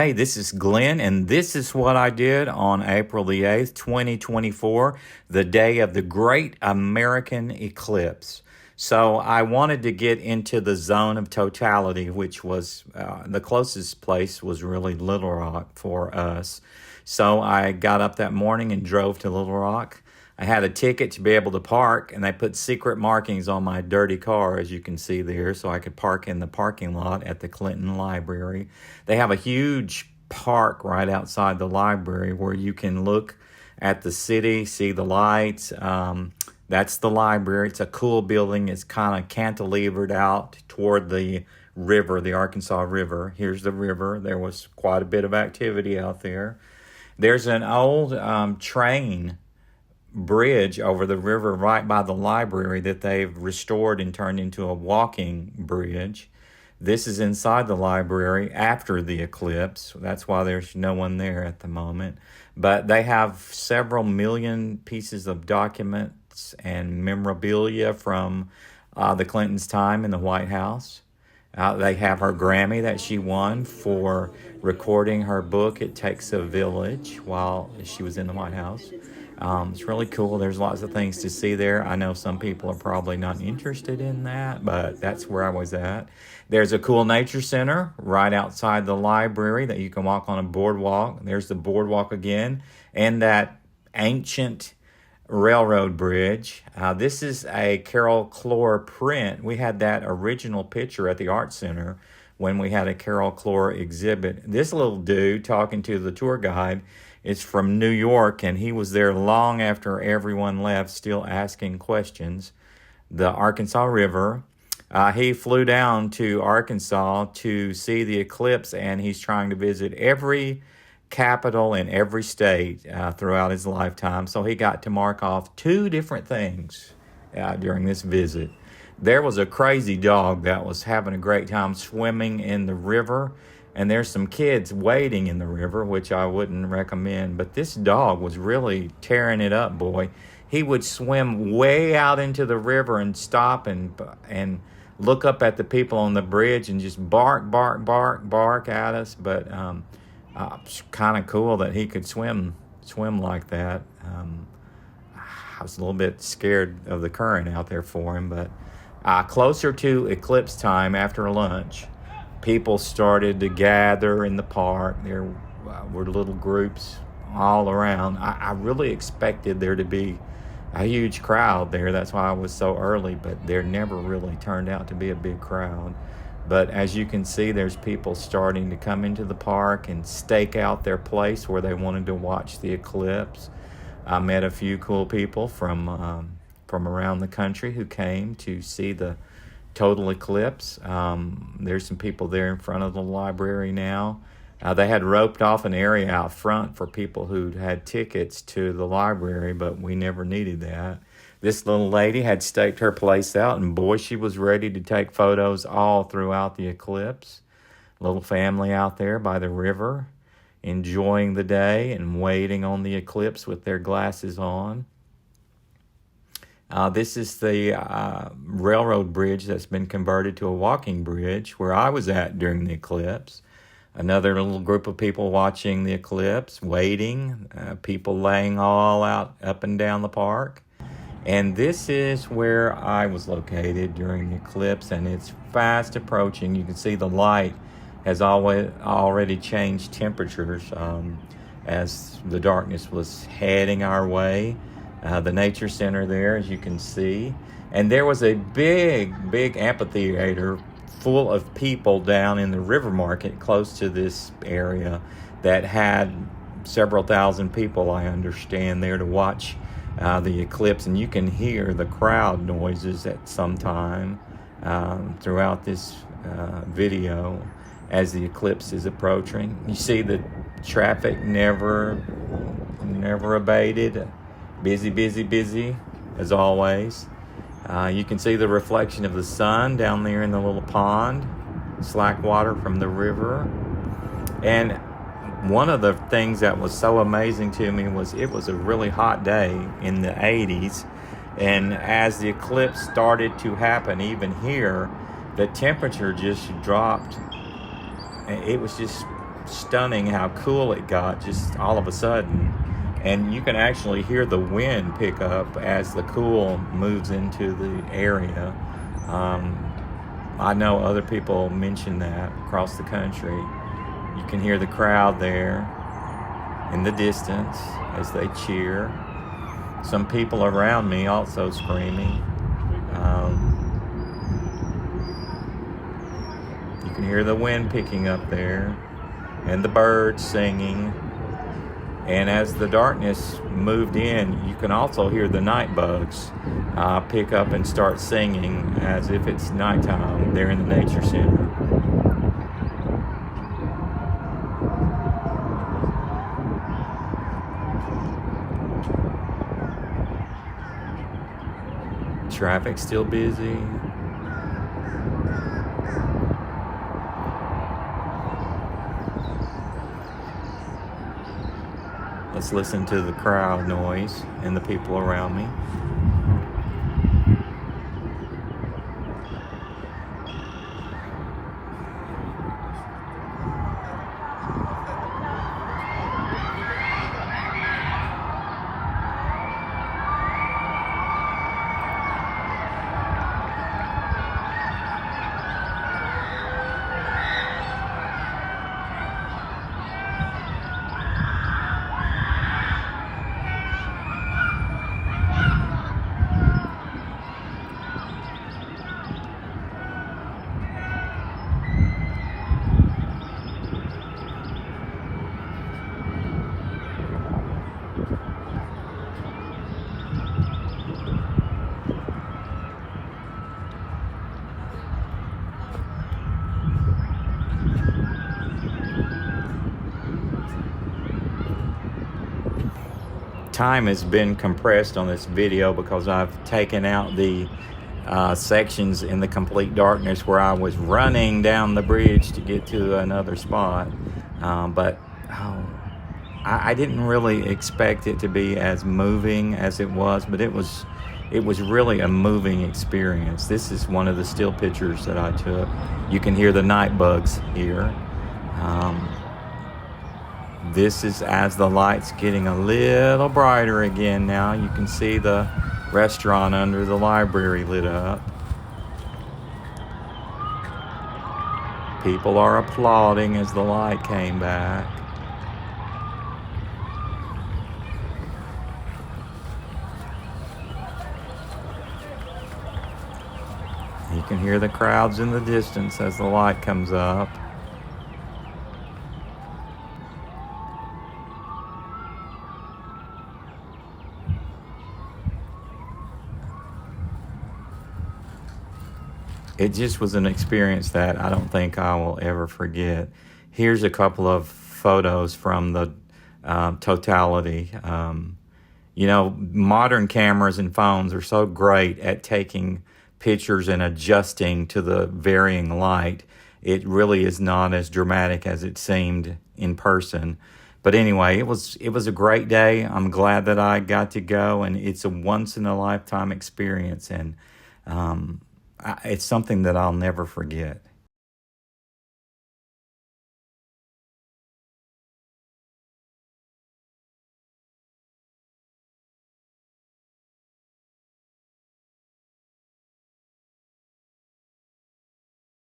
Hey, this is Glenn, and this is what I did on April the 8th, 2024, the day of the Great American Eclipse. So I wanted to get into the zone of totality, which was the closest place was really Little Rock for us. So I got up that morning and drove to Little Rock. I had a ticket to be able to park, and they put secret markings on my dirty car, as you can see there, so I could park in the parking lot at the Clinton Library. They have a huge park right outside the library where you can look at the city, see the lights. That's the library. It's a cool building. It's kind of cantilevered out toward the river, the Arkansas River. Here's the river. There was quite a bit of activity out there. There's an old train bridge over the river right by the library that they've restored and turned into a walking bridge. This is inside the library after the eclipse. That's why there's no one there at the moment. But they have several million pieces of documents and memorabilia from the Clintons' time in the White House. They have her Grammy that she won for recording her book, It Takes a Village, while she was in the White House. It's really cool. There's lots of things to see there. I know some people are probably not interested in that, but that's where I was at. There's a cool nature center right outside the library that you can walk on a boardwalk. There's the boardwalk again, and that ancient railroad bridge. This is a Carol Clore print. We had that original picture at the Art Center when we had a Carol Clore exhibit. This little dude talking to the tour guide is from New York, and he was there long after everyone left, still asking questions. The Arkansas River. He flew down to Arkansas to see the eclipse, and he's trying to visit every capital in every state throughout his lifetime. So he got to mark off two different things during this visit. There was a crazy dog that was having a great time swimming in the river, and there's some kids wading in the river, which I wouldn't recommend. But this dog was really tearing it up, boy. He would swim way out into the river and stop and look up at the people on the bridge and just bark at us. But it's kind of cool that he could swim like that. I was a little bit scared of the current out there for him, but closer to eclipse time after lunch, people started to gather in the park. There were little groups all around. I really expected there to be a huge crowd there. That's why I was so early, but there never really turned out to be a big crowd. But as you can see, there's people starting to come into the park and stake out their place where they wanted to watch the eclipse. I met a few cool people from around the country who came to see the total eclipse. There's some people there in front of the library now. They had roped off an area out front for people who had tickets to the library, but we never needed that. This little lady had staked her place out, and boy, she was ready to take photos all throughout the eclipse. Little family out there by the river, enjoying the day and waiting on the eclipse with their glasses on. This is the railroad bridge that's been converted to a walking bridge where I was at during the eclipse. Another little group of people watching the eclipse, waiting, people laying all out up and down the park. And this is where I was located during the eclipse, and it's fast approaching. You can see the light has already changed temperatures as the darkness was heading our way. The nature center there, as you can see. And there was a big amphitheater full of people down in the river market close to this area that had several thousand people, I understand, there to watch the eclipse. And you can hear the crowd noises at some time throughout this video as the eclipse is approaching. You see the traffic never abated. Busy, as always. You can see the reflection of the sun down there in the little pond, slack water from the river. And one of the things that was so amazing to me was it was a really hot day in the 80s. And as the eclipse started to happen, even here, the temperature just dropped. It was just stunning how cool it got just all of a sudden. And you can actually hear the wind pick up as the cool moves into the area. I know other people mention that across the country. You can hear the crowd there in the distance as they cheer. Some people around me also screaming. You can hear the wind picking up there and the birds singing. And as the darkness moved in, you can also hear the night bugs pick up and start singing as if it's nighttime there in the nature center. Traffic's still busy. Let's listen to the crowd noise and the people around me. Time has been compressed on this video because I've taken out the sections in the complete darkness where I was running down the bridge to get to another spot. I didn't really expect it to be as moving as it was, but it was really a moving experience. This is one of the still pictures that I took. You can hear the night bugs here. This is as the light's getting a little brighter again now. You can see the restaurant under the library lit up. People are applauding as the light came back. You can hear the crowds in the distance as the light comes up. It just was an experience that I don't think I will ever forget. Here's a couple of photos from the totality. Modern cameras and phones are so great at taking pictures and adjusting to the varying light. It really is not as dramatic as it seemed in person. But anyway, it was a great day. I'm glad that I got to go, and it's a once-in-a-lifetime experience, and it's something that I'll never forget.